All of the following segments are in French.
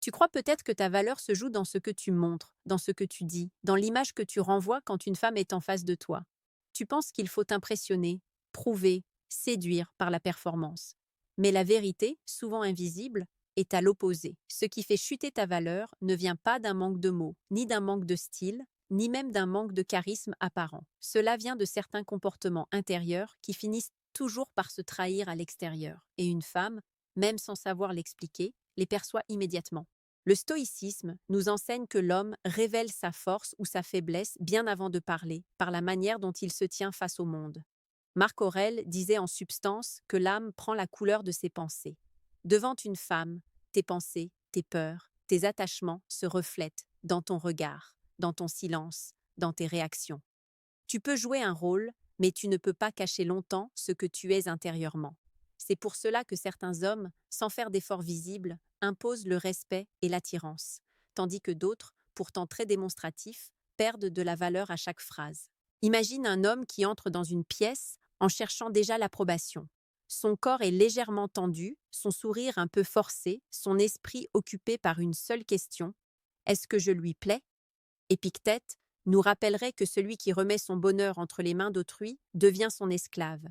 Tu crois peut-être que ta valeur se joue dans ce que tu montres, dans ce que tu dis, dans l'image que tu renvoies quand une femme est en face de toi. Tu penses qu'il faut impressionner, prouver, séduire par la performance. Mais la vérité, souvent invisible, est à l'opposé. Ce qui fait chuter ta valeur ne vient pas d'un manque de mots, ni d'un manque de style, ni même d'un manque de charisme apparent. Cela vient de certains comportements intérieurs qui finissent toujours par se trahir à l'extérieur. Et une femme, même sans savoir l'expliquer, les perçoit immédiatement. Le stoïcisme nous enseigne que l'homme révèle sa force ou sa faiblesse bien avant de parler, par la manière dont il se tient face au monde. Marc Aurèle disait en substance que l'âme prend la couleur de ses pensées. Devant une femme, tes pensées, tes peurs, tes attachements se reflètent dans ton regard, dans ton silence, dans tes réactions. Tu peux jouer un rôle, mais tu ne peux pas cacher longtemps ce que tu es intérieurement. C'est pour cela que certains hommes, sans faire d'efforts visibles, imposent le respect et l'attirance, tandis que d'autres, pourtant très démonstratifs, perdent de la valeur à chaque phrase. Imagine un homme qui entre dans une pièce en cherchant déjà l'approbation. Son corps est légèrement tendu, son sourire un peu forcé, son esprit occupé par une seule question: est-ce que je lui plais? Épictète nous rappellerait que celui qui remet son bonheur entre les mains d'autrui devient son esclave.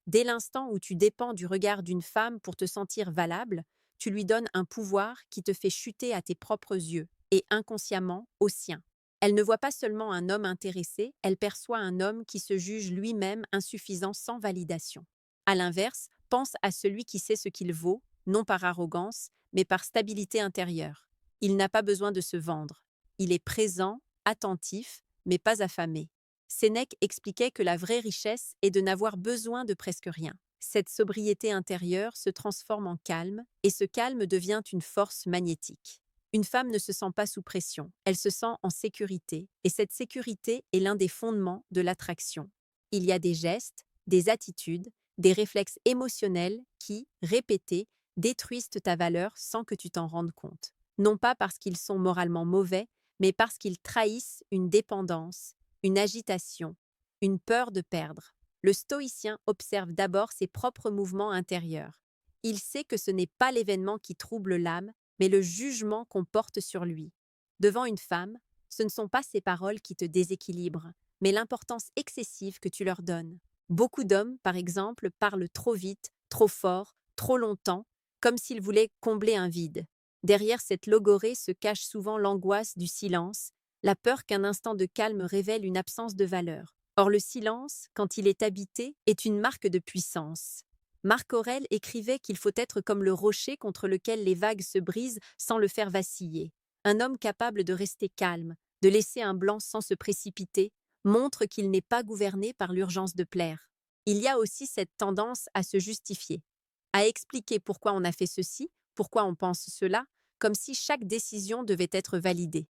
Dès l'instant où tu dépends du regard d'une femme pour te sentir valable, tu lui donnes un pouvoir qui te fait chuter à tes propres yeux et inconsciemment aux siens. Elle ne voit pas seulement un homme intéressé, elle perçoit un homme qui se juge lui-même insuffisant sans validation. À l'inverse, pense à celui qui sait ce qu'il vaut, non par arrogance, mais par stabilité intérieure. Il n'a pas besoin de se vendre. Il est présent, attentif, mais pas affamé. Sénèque expliquait que la vraie richesse est de n'avoir besoin de presque rien. Cette sobriété intérieure se transforme en calme, et ce calme devient une force magnétique. Une femme ne se sent pas sous pression, elle se sent en sécurité, et cette sécurité est l'un des fondements de l'attraction. Il y a des gestes, des attitudes, des réflexes émotionnels qui, répétés, détruisent ta valeur sans que tu t'en rendes compte. Non pas parce qu'ils sont moralement mauvais, mais parce qu'ils trahissent une dépendance, une agitation, une peur de perdre. Le stoïcien observe d'abord ses propres mouvements intérieurs. Il sait que ce n'est pas l'événement qui trouble l'âme, mais le jugement qu'on porte sur lui. Devant une femme, ce ne sont pas ses paroles qui te déséquilibrent, mais l'importance excessive que tu leur donnes. Beaucoup d'hommes, par exemple, parlent trop vite, trop fort, trop longtemps, comme s'ils voulaient combler un vide. Derrière cette logorée se cache souvent l'angoisse du silence, la peur qu'un instant de calme révèle une absence de valeur. Or le silence, quand il est habité, est une marque de puissance. Marc Aurèle écrivait qu'il faut être comme le rocher contre lequel les vagues se brisent sans le faire vaciller. Un homme capable de rester calme, de laisser un blanc sans se précipiter, montre qu'il n'est pas gouverné par l'urgence de plaire. Il y a aussi cette tendance à se justifier, à expliquer pourquoi on a fait ceci, pourquoi on pense cela, comme si chaque décision devait être validée.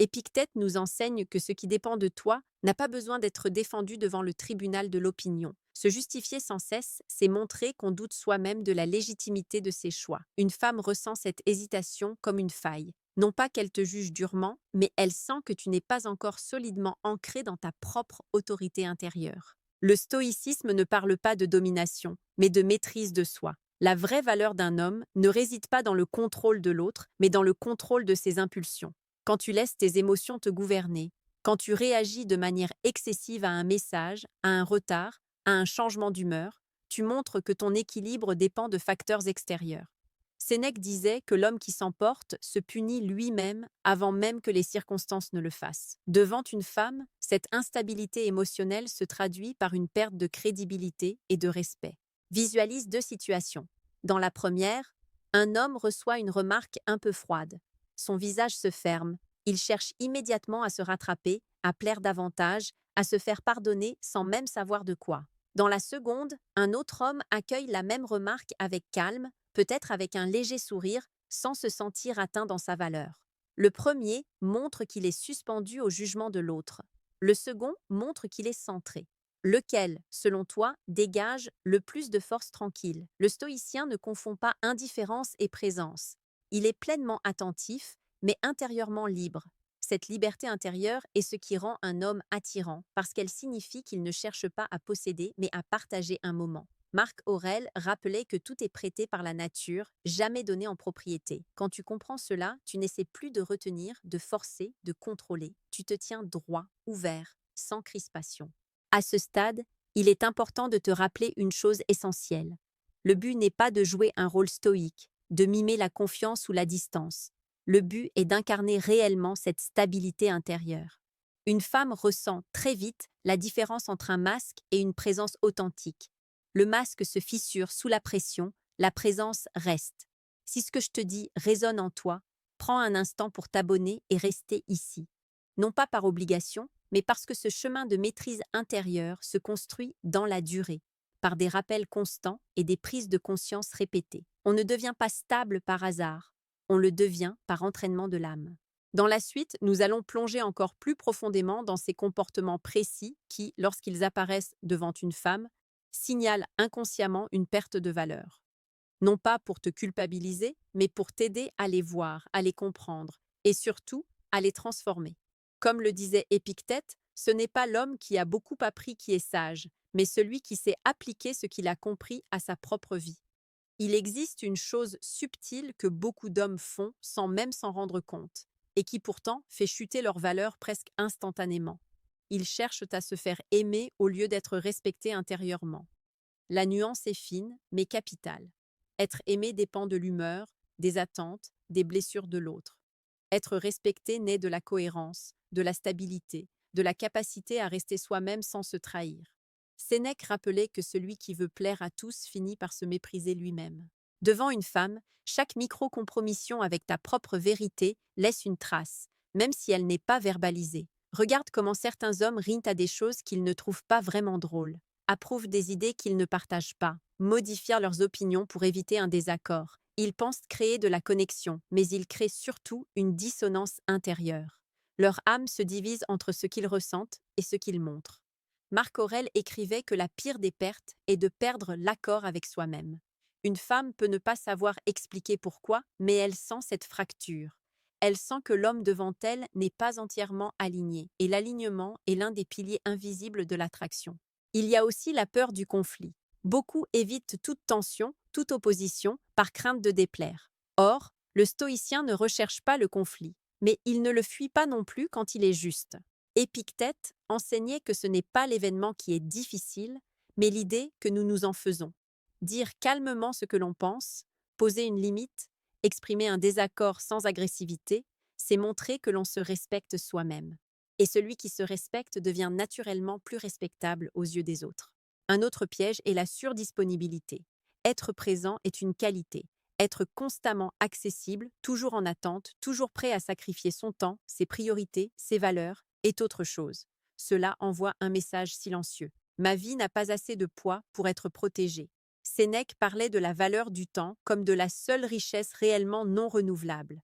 Épictète nous enseigne que ce qui dépend de toi n'a pas besoin d'être défendu devant le tribunal de l'opinion. Se justifier sans cesse, c'est montrer qu'on doute soi-même de la légitimité de ses choix. Une femme ressent cette hésitation comme une faille. Non pas qu'elle te juge durement, mais elle sent que tu n'es pas encore solidement ancré dans ta propre autorité intérieure. Le stoïcisme ne parle pas de domination, mais de maîtrise de soi. La vraie valeur d'un homme ne réside pas dans le contrôle de l'autre, mais dans le contrôle de ses impulsions. Quand tu laisses tes émotions te gouverner, quand tu réagis de manière excessive à un message, à un retard, à un changement d'humeur, tu montres que ton équilibre dépend de facteurs extérieurs. Sénèque disait que l'homme qui s'emporte se punit lui-même avant même que les circonstances ne le fassent. Devant une femme, cette instabilité émotionnelle se traduit par une perte de crédibilité et de respect. Visualise deux situations. Dans la première, un homme reçoit une remarque un peu froide. Son visage se ferme, il cherche immédiatement à se rattraper, à plaire davantage, à se faire pardonner sans même savoir de quoi. Dans la seconde, un autre homme accueille la même remarque avec calme, peut-être avec un léger sourire, sans se sentir atteint dans sa valeur. Le premier montre qu'il est suspendu au jugement de l'autre. Le second montre qu'il est centré. Lequel, selon toi, dégage le plus de force tranquille? Le stoïcien ne confond pas indifférence et présence. Il est pleinement attentif, mais intérieurement libre. Cette liberté intérieure est ce qui rend un homme attirant, parce qu'elle signifie qu'il ne cherche pas à posséder, mais à partager un moment. Marc Aurèle rappelait que tout est prêté par la nature, jamais donné en propriété. Quand tu comprends cela, tu n'essaies plus de retenir, de forcer, de contrôler. Tu te tiens droit, ouvert, sans crispation. À ce stade, il est important de te rappeler une chose essentielle. Le but n'est pas de jouer un rôle stoïque, de mimer la confiance ou la distance. Le but est d'incarner réellement cette stabilité intérieure. Une femme ressent très vite la différence entre un masque et une présence authentique. Le masque se fissure sous la pression, la présence reste. Si ce que je te dis résonne en toi, prends un instant pour t'abonner et rester ici. Non pas par obligation, mais parce que ce chemin de maîtrise intérieure se construit dans la durée, par des rappels constants et des prises de conscience répétées. On ne devient pas stable par hasard, on le devient par entraînement de l'âme. Dans la suite, nous allons plonger encore plus profondément dans ces comportements précis qui, lorsqu'ils apparaissent devant une femme, signalent inconsciemment une perte de valeur. Non pas pour te culpabiliser, mais pour t'aider à les voir, à les comprendre et surtout à les transformer. Comme le disait Épictète, ce n'est pas l'homme qui a beaucoup appris qui est sage, mais celui qui sait appliquer ce qu'il a compris à sa propre vie. Il existe une chose subtile que beaucoup d'hommes font sans même s'en rendre compte, et qui pourtant fait chuter leur valeur presque instantanément. Ils cherchent à se faire aimer au lieu d'être respectés intérieurement. La nuance est fine, mais capitale. Être aimé dépend de l'humeur, des attentes, des blessures de l'autre. Être respecté naît de la cohérence, de la stabilité, de la capacité à rester soi-même sans se trahir. Sénèque rappelait que celui qui veut plaire à tous finit par se mépriser lui-même. Devant une femme, chaque micro-compromission avec ta propre vérité laisse une trace, même si elle n'est pas verbalisée. Regarde comment certains hommes rient à des choses qu'ils ne trouvent pas vraiment drôles, approuvent des idées qu'ils ne partagent pas, modifient leurs opinions pour éviter un désaccord. Ils pensent créer de la connexion, mais ils créent surtout une dissonance intérieure. Leur âme se divise entre ce qu'ils ressentent et ce qu'ils montrent. Marc Aurèle écrivait que la pire des pertes est de perdre l'accord avec soi-même. Une femme peut ne pas savoir expliquer pourquoi, mais elle sent cette fracture. Elle sent que l'homme devant elle n'est pas entièrement aligné, et l'alignement est l'un des piliers invisibles de l'attraction. Il y a aussi la peur du conflit. Beaucoup évitent toute tension, toute opposition, par crainte de déplaire. Or, le stoïcien ne recherche pas le conflit, mais il ne le fuit pas non plus quand il est juste. Épictète enseignait que ce n'est pas l'événement qui est difficile, mais l'idée que nous nous en faisons. Dire calmement ce que l'on pense, poser une limite, exprimer un désaccord sans agressivité, c'est montrer que l'on se respecte soi-même. Et celui qui se respecte devient naturellement plus respectable aux yeux des autres. Un autre piège est la surdisponibilité. Être présent est une qualité. Être constamment accessible, toujours en attente, toujours prêt à sacrifier son temps, ses priorités, ses valeurs, est autre chose. Cela envoie un message silencieux. Ma vie n'a pas assez de poids pour être protégée. Sénèque parlait de la valeur du temps comme de la seule richesse réellement non renouvelable.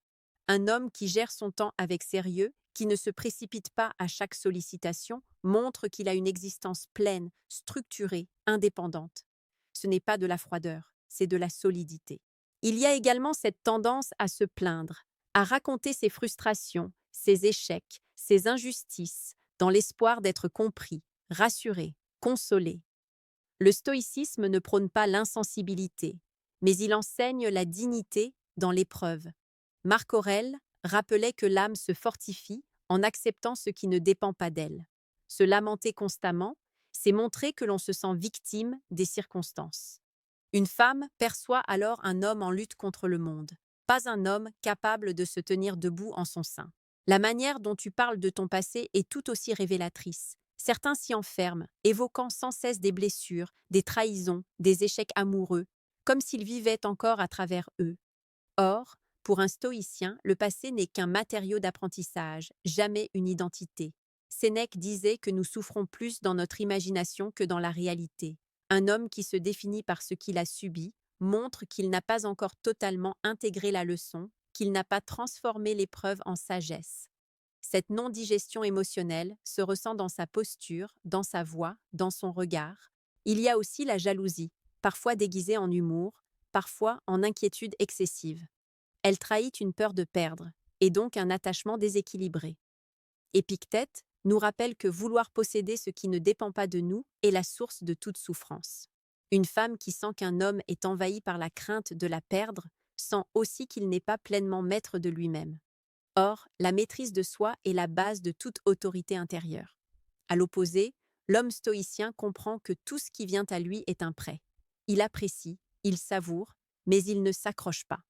Un homme qui gère son temps avec sérieux, qui ne se précipite pas à chaque sollicitation, montre qu'il a une existence pleine, structurée, indépendante. Ce n'est pas de la froideur, c'est de la solidité. Il y a également cette tendance à se plaindre, à raconter ses frustrations, ses échecs, ses injustices, dans l'espoir d'être compris, rassuré, consolé. Le stoïcisme ne prône pas l'insensibilité, mais il enseigne la dignité dans l'épreuve. Marc Aurèle rappelait que l'âme se fortifie en acceptant ce qui ne dépend pas d'elle. Se lamenter constamment, c'est montrer que l'on se sent victime des circonstances. Une femme perçoit alors un homme en lutte contre le monde, pas un homme capable de se tenir debout en son sein. La manière dont tu parles de ton passé est tout aussi révélatrice. Certains s'y enferment, évoquant sans cesse des blessures, des trahisons, des échecs amoureux, comme s'ils vivaient encore à travers eux. Or, pour un stoïcien, le passé n'est qu'un matériau d'apprentissage, jamais une identité. Sénèque disait que nous souffrons plus dans notre imagination que dans la réalité. Un homme qui se définit par ce qu'il a subi montre qu'il n'a pas encore totalement intégré la leçon, qu'il n'a pas transformé l'épreuve en sagesse. Cette non-digestion émotionnelle se ressent dans sa posture, dans sa voix, dans son regard. Il y a aussi la jalousie, parfois déguisée en humour, parfois en inquiétude excessive. Elle trahit une peur de perdre, et donc un attachement déséquilibré. Épictète nous rappelle que vouloir posséder ce qui ne dépend pas de nous est la source de toute souffrance. Une femme qui sent qu'un homme est envahi par la crainte de la perdre sent aussi qu'il n'est pas pleinement maître de lui-même. Or, la maîtrise de soi est la base de toute autorité intérieure. À l'opposé, l'homme stoïcien comprend que tout ce qui vient à lui est un prêt. Il apprécie, il savoure, mais il ne s'accroche pas.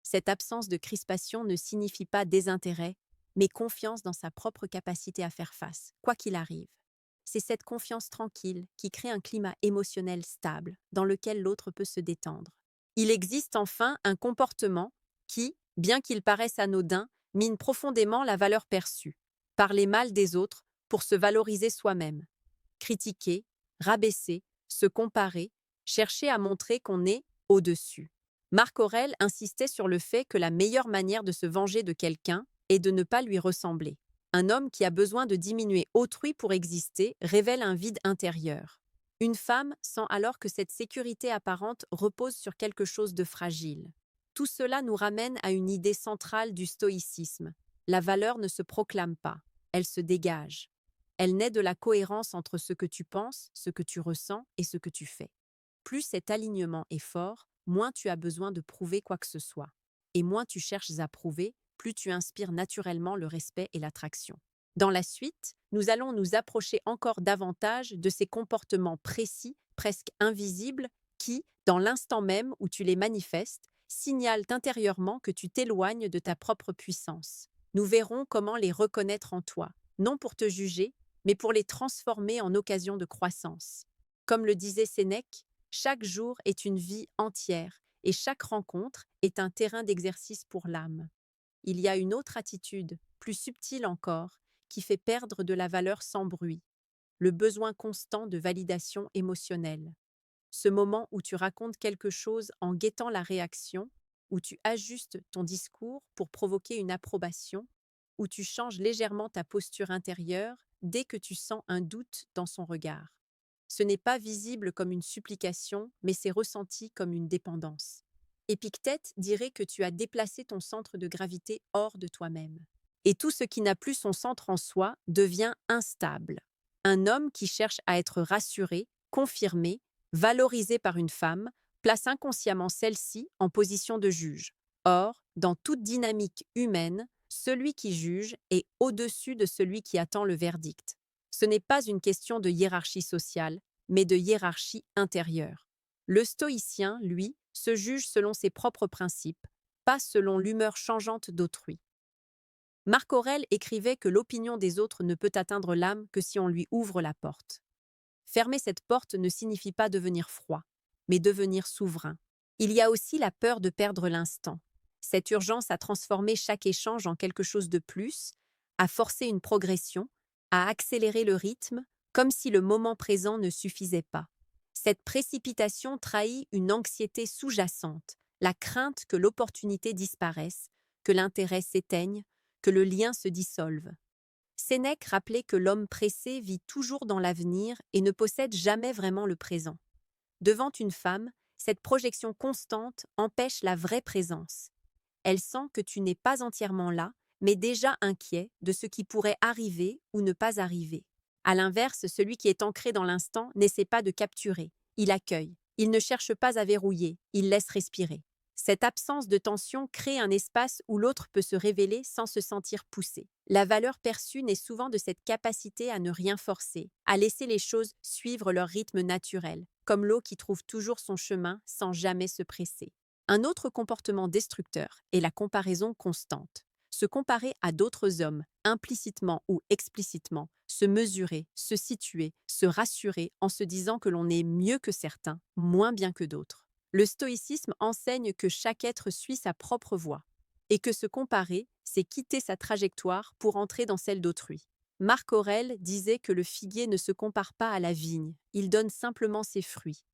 Cette absence de crispation ne signifie pas désintérêt, mais confiance dans sa propre capacité à faire face, quoi qu'il arrive. C'est cette confiance tranquille qui crée un climat émotionnel stable dans lequel l'autre peut se détendre. Il existe enfin un comportement qui, bien qu'il paraisse anodin, mine profondément la valeur perçue. Parler mal des autres pour se valoriser soi-même. Critiquer, rabaisser, se comparer, chercher à montrer qu'on est au-dessus. Marc Aurèle insistait sur le fait que la meilleure manière de se venger de quelqu'un est de ne pas lui ressembler. Un homme qui a besoin de diminuer autrui pour exister révèle un vide intérieur. Une femme sent alors que cette sécurité apparente repose sur quelque chose de fragile. Tout cela nous ramène à une idée centrale du stoïcisme. La valeur ne se proclame pas, elle se dégage. Elle naît de la cohérence entre ce que tu penses, ce que tu ressens et ce que tu fais. Plus cet alignement est fort, moins tu as besoin de prouver quoi que ce soit. Et moins tu cherches à prouver, plus tu inspires naturellement le respect et l'attraction. Dans la suite, nous allons nous approcher encore davantage de ces comportements précis, presque invisibles, qui, dans l'instant même où tu les manifestes, signalent intérieurement que tu t'éloignes de ta propre puissance. Nous verrons comment les reconnaître en toi, non pour te juger, mais pour les transformer en occasion de croissance. Comme le disait Sénèque, chaque jour est une vie entière et chaque rencontre est un terrain d'exercice pour l'âme. Il y a une autre attitude, plus subtile encore, qui fait perdre de la valeur sans bruit, le besoin constant de validation émotionnelle. Ce moment où tu racontes quelque chose en guettant la réaction, où tu ajustes ton discours pour provoquer une approbation, où tu changes légèrement ta posture intérieure dès que tu sens un doute dans son regard. Ce n'est pas visible comme une supplication, mais c'est ressenti comme une dépendance. Épictète dirait que tu as déplacé ton centre de gravité hors de toi-même. Et tout ce qui n'a plus son centre en soi devient instable. Un homme qui cherche à être rassuré, confirmé, valorisé par une femme, place inconsciemment celle-ci en position de juge. Or, dans toute dynamique humaine, celui qui juge est au-dessus de celui qui attend le verdict. Ce n'est pas une question de hiérarchie sociale, mais de hiérarchie intérieure. Le stoïcien, lui, se juge selon ses propres principes, pas selon l'humeur changeante d'autrui. Marc Aurèle écrivait que l'opinion des autres ne peut atteindre l'âme que si on lui ouvre la porte. Fermer cette porte ne signifie pas devenir froid, mais devenir souverain. Il y a aussi la peur de perdre l'instant. Cette urgence à transformer chaque échange en quelque chose de plus, à forcer une progression, à accélérer le rythme, comme si le moment présent ne suffisait pas. Cette précipitation trahit une anxiété sous-jacente, la crainte que l'opportunité disparaisse, que l'intérêt s'éteigne, que le lien se dissolve. Sénèque rappelait que l'homme pressé vit toujours dans l'avenir et ne possède jamais vraiment le présent. Devant une femme, cette projection constante empêche la vraie présence. Elle sent que tu n'es pas entièrement là, mais déjà inquiet de ce qui pourrait arriver ou ne pas arriver. À l'inverse, celui qui est ancré dans l'instant n'essaie pas de capturer, il accueille, il ne cherche pas à verrouiller, il laisse respirer. Cette absence de tension crée un espace où l'autre peut se révéler sans se sentir poussé. La valeur perçue naît souvent de cette capacité à ne rien forcer, à laisser les choses suivre leur rythme naturel, comme l'eau qui trouve toujours son chemin sans jamais se presser. Un autre comportement destructeur est la comparaison constante. Se comparer à d'autres hommes, implicitement ou explicitement, se mesurer, se situer, se rassurer en se disant que l'on est mieux que certains, moins bien que d'autres. Le stoïcisme enseigne que chaque être suit sa propre voie, et que se comparer, c'est quitter sa trajectoire pour entrer dans celle d'autrui. Marc Aurèle disait que le figuier ne se compare pas à la vigne, il donne simplement ses fruits.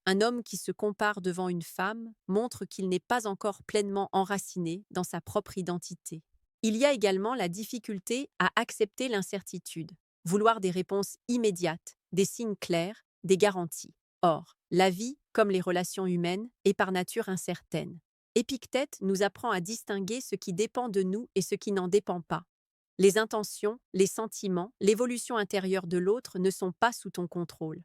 Un homme qui se compare devant une femme montre qu'il n'est pas encore pleinement enraciné dans sa propre identité. Il y a également la difficulté à accepter l'incertitude, vouloir des réponses immédiates, des signes clairs, des garanties. Or, la vie, comme les relations humaines, est par nature incertaine. Épictète nous apprend à distinguer ce qui dépend de nous et ce qui n'en dépend pas. Les intentions, les sentiments, l'évolution intérieure de l'autre ne sont pas sous ton contrôle.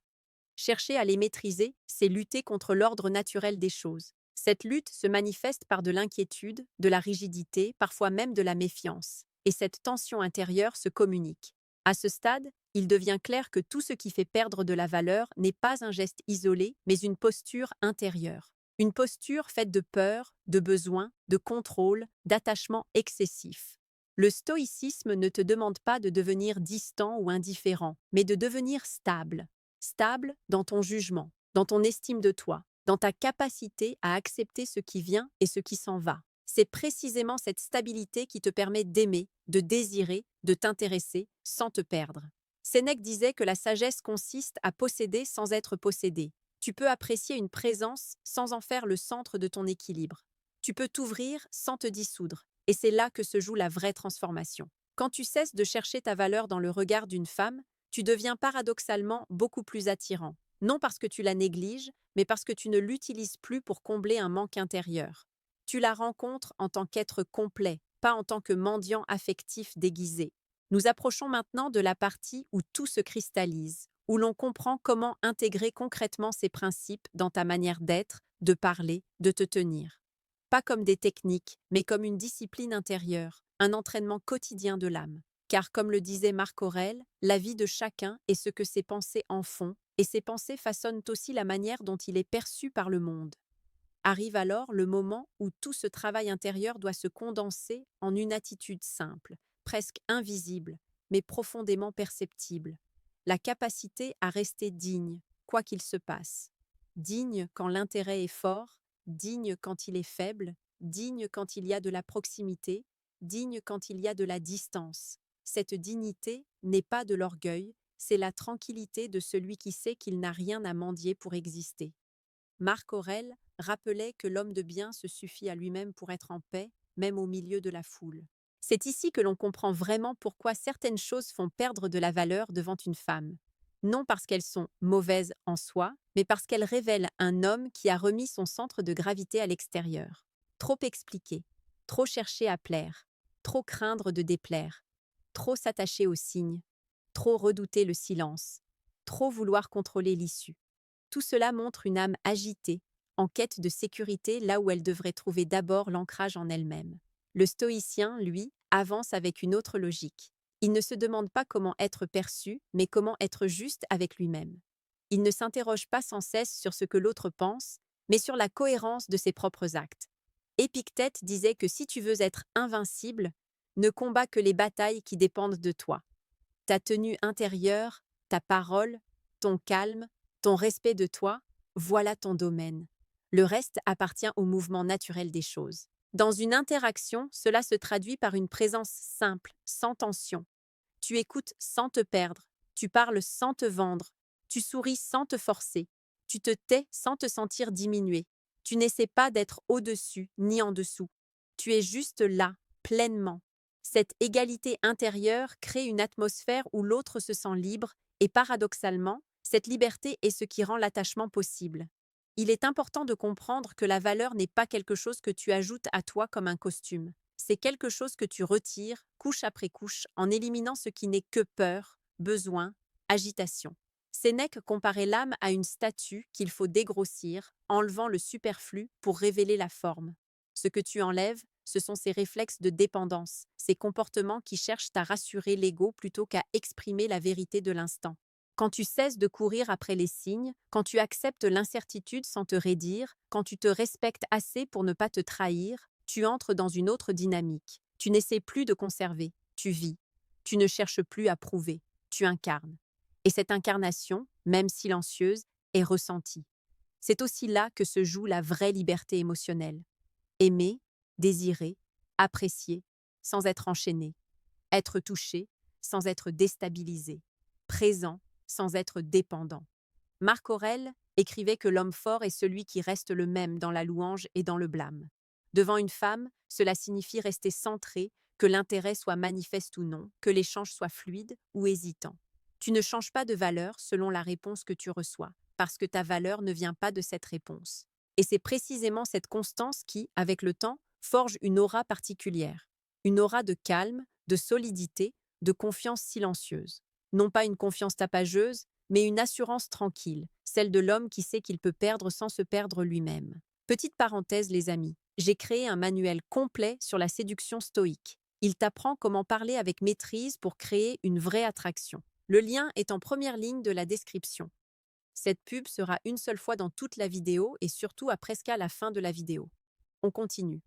Chercher à les maîtriser, c'est lutter contre l'ordre naturel des choses. Cette lutte se manifeste par de l'inquiétude, de la rigidité, parfois même de la méfiance. Et cette tension intérieure se communique. À ce stade, il devient clair que tout ce qui fait perdre de la valeur n'est pas un geste isolé, mais une posture intérieure. Une posture faite de peur, de besoin, de contrôle, d'attachement excessif. Le stoïcisme ne te demande pas de devenir distant ou indifférent, mais de devenir stable. Stable dans ton jugement, dans ton estime de toi, dans ta capacité à accepter ce qui vient et ce qui s'en va. C'est précisément cette stabilité qui te permet d'aimer, de désirer, de t'intéresser sans te perdre. Sénèque disait que la sagesse consiste à posséder sans être possédé. Tu peux apprécier une présence sans en faire le centre de ton équilibre. Tu peux t'ouvrir sans te dissoudre. Et c'est là que se joue la vraie transformation. Quand tu cesses de chercher ta valeur dans le regard d'une femme, tu deviens paradoxalement beaucoup plus attirant. Non parce que tu la négliges, mais parce que tu ne l'utilises plus pour combler un manque intérieur. Tu la rencontres en tant qu'être complet, pas en tant que mendiant affectif déguisé. Nous approchons maintenant de la partie où tout se cristallise, où l'on comprend comment intégrer concrètement ces principes dans ta manière d'être, de parler, de te tenir. Pas comme des techniques, mais comme une discipline intérieure, un entraînement quotidien de l'âme. Car comme le disait Marc Aurèle, la vie de chacun est ce que ses pensées en font, et ses pensées façonnent aussi la manière dont il est perçu par le monde. Arrive alors le moment où tout ce travail intérieur doit se condenser en une attitude simple, presque invisible, mais profondément perceptible. La capacité à rester digne, quoi qu'il se passe. Digne quand l'intérêt est fort, digne quand il est faible, digne quand il y a de la proximité, digne quand il y a de la distance. Cette dignité n'est pas de l'orgueil, c'est la tranquillité de celui qui sait qu'il n'a rien à mendier pour exister. Marc Aurèle rappelait que l'homme de bien se suffit à lui-même pour être en paix, même au milieu de la foule. C'est ici que l'on comprend vraiment pourquoi certaines choses font perdre de la valeur devant une femme. Non parce qu'elles sont mauvaises en soi, mais parce qu'elles révèlent un homme qui a remis son centre de gravité à l'extérieur. Trop expliquer, trop chercher à plaire, trop craindre de déplaire, trop s'attacher aux signes, trop redouter le silence, trop vouloir contrôler l'issue. Tout cela montre une âme agitée, en quête de sécurité là où elle devrait trouver d'abord l'ancrage en elle-même. Le stoïcien, lui, avance avec une autre logique. Il ne se demande pas comment être perçu, mais comment être juste avec lui-même. Il ne s'interroge pas sans cesse sur ce que l'autre pense, mais sur la cohérence de ses propres actes. Épictète disait que si tu veux être invincible, ne combats que les batailles qui dépendent de toi. Ta tenue intérieure, ta parole, ton calme, ton respect de toi, voilà ton domaine. Le reste appartient au mouvement naturel des choses. Dans une interaction, cela se traduit par une présence simple, sans tension. Tu écoutes sans te perdre, tu parles sans te vendre, tu souris sans te forcer, tu te tais sans te sentir diminué. Tu n'essaies pas d'être au-dessus ni en dessous. Tu es juste là, pleinement. Cette égalité intérieure crée une atmosphère où l'autre se sent libre et paradoxalement, cette liberté est ce qui rend l'attachement possible. Il est important de comprendre que la valeur n'est pas quelque chose que tu ajoutes à toi comme un costume. C'est quelque chose que tu retires, couche après couche, en éliminant ce qui n'est que peur, besoin, agitation. Sénèque comparait l'âme à une statue qu'il faut dégrossir, enlevant le superflu pour révéler la forme. Ce que tu enlèves, ce sont ces réflexes de dépendance, ces comportements qui cherchent à rassurer l'ego plutôt qu'à exprimer la vérité de l'instant. Quand tu cesses de courir après les signes, quand tu acceptes l'incertitude sans te raidir, quand tu te respectes assez pour ne pas te trahir, tu entres dans une autre dynamique. Tu n'essaies plus de conserver, tu vis. Tu ne cherches plus à prouver, tu incarnes. Et cette incarnation, même silencieuse, est ressentie. C'est aussi là que se joue la vraie liberté émotionnelle. Aimer, désirer, apprécier, sans être enchaîné. Être touché, sans être déstabilisé. Présent, sans être dépendant. Marc Aurèle écrivait que l'homme fort est celui qui reste le même dans la louange et dans le blâme. Devant une femme, cela signifie rester centré, que l'intérêt soit manifeste ou non, que l'échange soit fluide ou hésitant. Tu ne changes pas de valeur selon la réponse que tu reçois, parce que ta valeur ne vient pas de cette réponse. Et c'est précisément cette constance qui, avec le temps, forge une aura particulière. Une aura de calme, de solidité, de confiance silencieuse. Non pas une confiance tapageuse, mais une assurance tranquille, celle de l'homme qui sait qu'il peut perdre sans se perdre lui-même. Petite parenthèse, les amis, j'ai créé un manuel complet sur la séduction stoïque. Il t'apprend comment parler avec maîtrise pour créer une vraie attraction. Le lien est en première ligne de la description. Cette pub sera une seule fois dans toute la vidéo et surtout à presque à la fin de la vidéo. On continue.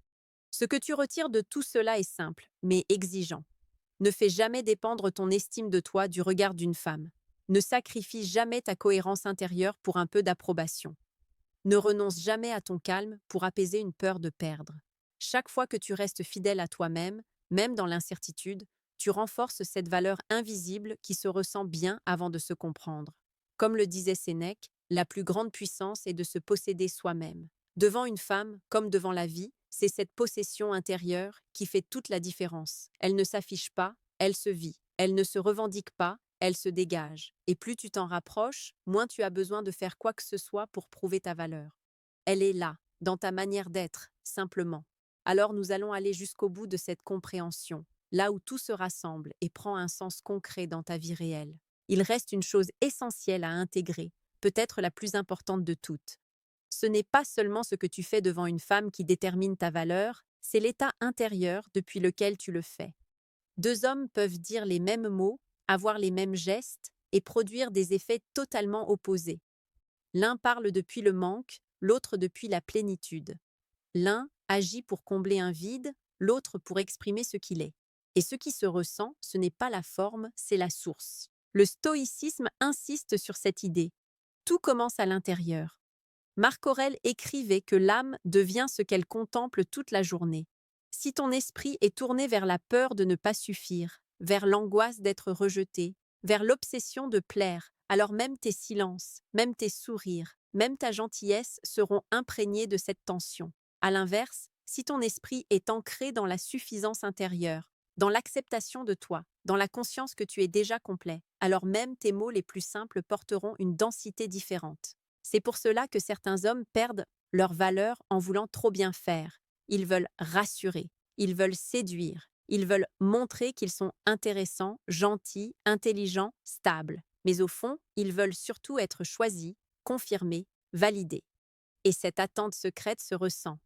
Ce que tu retires de tout cela est simple, mais exigeant. Ne fais jamais dépendre ton estime de toi du regard d'une femme. Ne sacrifie jamais ta cohérence intérieure pour un peu d'approbation. Ne renonce jamais à ton calme pour apaiser une peur de perdre. Chaque fois que tu restes fidèle à toi-même, même dans l'incertitude, tu renforces cette valeur invisible qui se ressent bien avant de se comprendre. Comme le disait Sénèque, la plus grande puissance est de se posséder soi-même. Devant une femme, comme devant la vie, c'est cette possession intérieure qui fait toute la différence. Elle ne s'affiche pas, elle se vit. Elle ne se revendique pas, elle se dégage. Et plus tu t'en rapproches, moins tu as besoin de faire quoi que ce soit pour prouver ta valeur. Elle est là, dans ta manière d'être, simplement. Alors nous allons aller jusqu'au bout de cette compréhension, là où tout se rassemble et prend un sens concret dans ta vie réelle. Il reste une chose essentielle à intégrer, peut-être la plus importante de toutes. Ce n'est pas seulement ce que tu fais devant une femme qui détermine ta valeur, c'est l'état intérieur depuis lequel tu le fais. Deux hommes peuvent dire les mêmes mots, avoir les mêmes gestes et produire des effets totalement opposés. L'un parle depuis le manque, l'autre depuis la plénitude. L'un agit pour combler un vide, l'autre pour exprimer ce qu'il est. Et ce qui se ressent, ce n'est pas la forme, c'est la source. Le stoïcisme insiste sur cette idée. Tout commence à l'intérieur. Marc Aurèle écrivait que l'âme devient ce qu'elle contemple toute la journée. Si ton esprit est tourné vers la peur de ne pas suffire, vers l'angoisse d'être rejeté, vers l'obsession de plaire, alors même tes silences, même tes sourires, même ta gentillesse seront imprégnés de cette tension. À l'inverse, si ton esprit est ancré dans la suffisance intérieure, dans l'acceptation de toi, dans la conscience que tu es déjà complet, alors même tes mots les plus simples porteront une densité différente. C'est pour cela que certains hommes perdent leur valeur en voulant trop bien faire. Ils veulent rassurer, ils veulent séduire, ils veulent montrer qu'ils sont intéressants, gentils, intelligents, stables. Mais au fond, ils veulent surtout être choisis, confirmés, validés. Et cette attente secrète se ressent.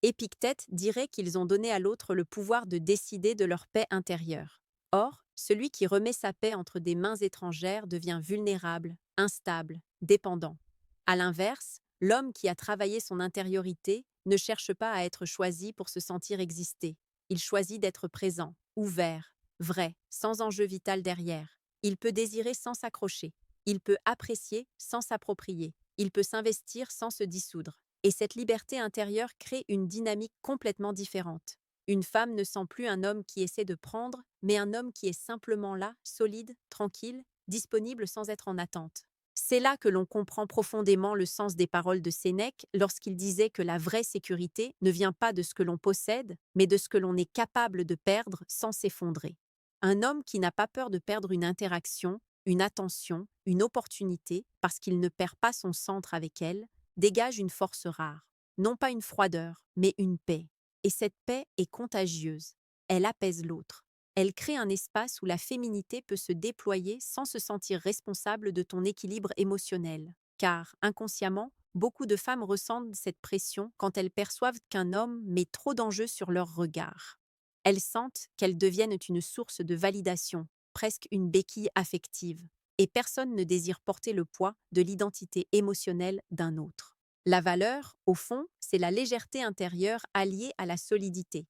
Épictète dirait qu'ils ont donné à l'autre le pouvoir de décider de leur paix intérieure. Or, celui qui remet sa paix entre des mains étrangères devient vulnérable, instable, dépendant. À l'inverse, l'homme qui a travaillé son intériorité ne cherche pas à être choisi pour se sentir exister. Il choisit d'être présent, ouvert, vrai, sans enjeu vital derrière. Il peut désirer sans s'accrocher. Il peut apprécier sans s'approprier. Il peut s'investir sans se dissoudre. Et cette liberté intérieure crée une dynamique complètement différente. Une femme ne sent plus un homme qui essaie de prendre, mais un homme qui est simplement là, solide, tranquille, disponible sans être en attente. C'est là que l'on comprend profondément le sens des paroles de Sénèque lorsqu'il disait que la vraie sécurité ne vient pas de ce que l'on possède, mais de ce que l'on est capable de perdre sans s'effondrer. Un homme qui n'a pas peur de perdre une interaction, une attention, une opportunité, parce qu'il ne perd pas son centre avec elle, dégage une force rare. Non pas une froideur, mais une paix. Et cette paix est contagieuse. Elle apaise l'autre. Elle crée un espace où la féminité peut se déployer sans se sentir responsable de ton équilibre émotionnel. Car, inconsciemment, beaucoup de femmes ressentent cette pression quand elles perçoivent qu'un homme met trop d'enjeux sur leur regard. Elles sentent qu'elles deviennent une source de validation, presque une béquille affective, et personne ne désire porter le poids de l'identité émotionnelle d'un autre. La valeur, au fond, c'est la légèreté intérieure alliée à la solidité.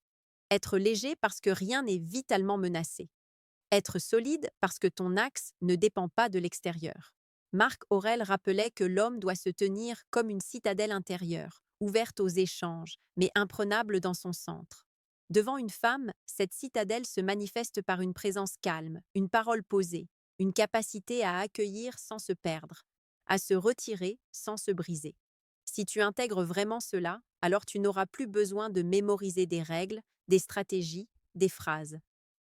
Être léger parce que rien n'est vitalement menacé. Être solide parce que ton axe ne dépend pas de l'extérieur. Marc Aurèle rappelait que l'homme doit se tenir comme une citadelle intérieure, ouverte aux échanges, mais imprenable dans son centre. Devant une femme, cette citadelle se manifeste par une présence calme, une parole posée, une capacité à accueillir sans se perdre, à se retirer sans se briser. Si tu intègres vraiment cela, alors tu n'auras plus besoin de mémoriser des règles, des stratégies, des phrases.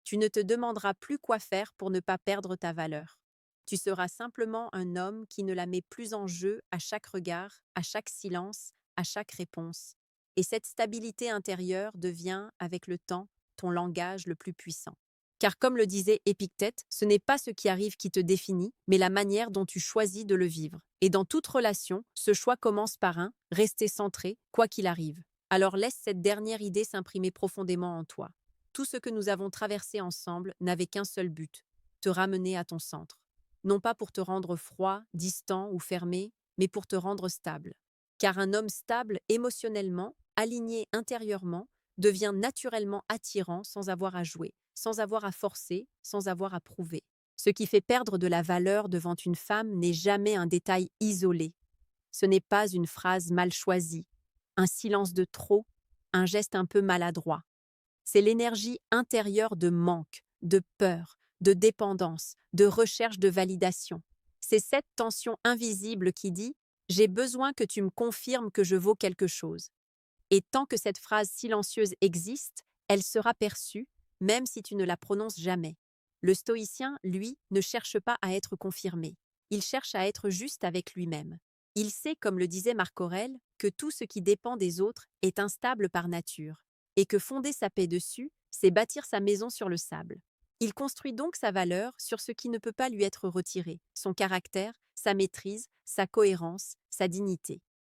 Tu ne te demanderas plus quoi faire pour ne pas perdre ta valeur. Tu seras simplement un homme qui ne la met plus en jeu à chaque regard, à chaque silence, à chaque réponse. Et cette stabilité intérieure devient, avec le temps, ton langage le plus puissant. Car comme le disait Épictète, ce n'est pas ce qui arrive qui te définit, mais la manière dont tu choisis de le vivre. Et dans toute relation, ce choix commence par un « rester centré, quoi qu'il arrive ». Alors laisse cette dernière idée s'imprimer profondément en toi. Tout ce que nous avons traversé ensemble n'avait qu'un seul but, te ramener à ton centre. Non pas pour te rendre froid, distant ou fermé, mais pour te rendre stable. Car un homme stable émotionnellement, aligné intérieurement, devient naturellement attirant sans avoir à jouer, sans avoir à forcer, sans avoir à prouver. Ce qui fait perdre de la valeur devant une femme n'est jamais un détail isolé. Ce n'est pas une phrase mal choisie, un silence de trop, un geste un peu maladroit. C'est l'énergie intérieure de manque, de peur, de dépendance, de recherche de validation. C'est cette tension invisible qui dit « J'ai besoin que tu me confirmes que je vaux quelque chose ». Et tant que cette phrase silencieuse existe, elle sera perçue, même si tu ne la prononces jamais. Le stoïcien, lui, ne cherche pas à être confirmé. Il cherche à être juste avec lui-même. Il sait, comme le disait Marc Aurèle, que tout ce qui dépend des autres est instable par nature, et que fonder sa paix dessus, c'est bâtir sa maison sur le sable. Il construit donc sa valeur sur ce qui ne peut pas lui être retiré, son caractère, sa maîtrise, sa cohérence, sa dignité.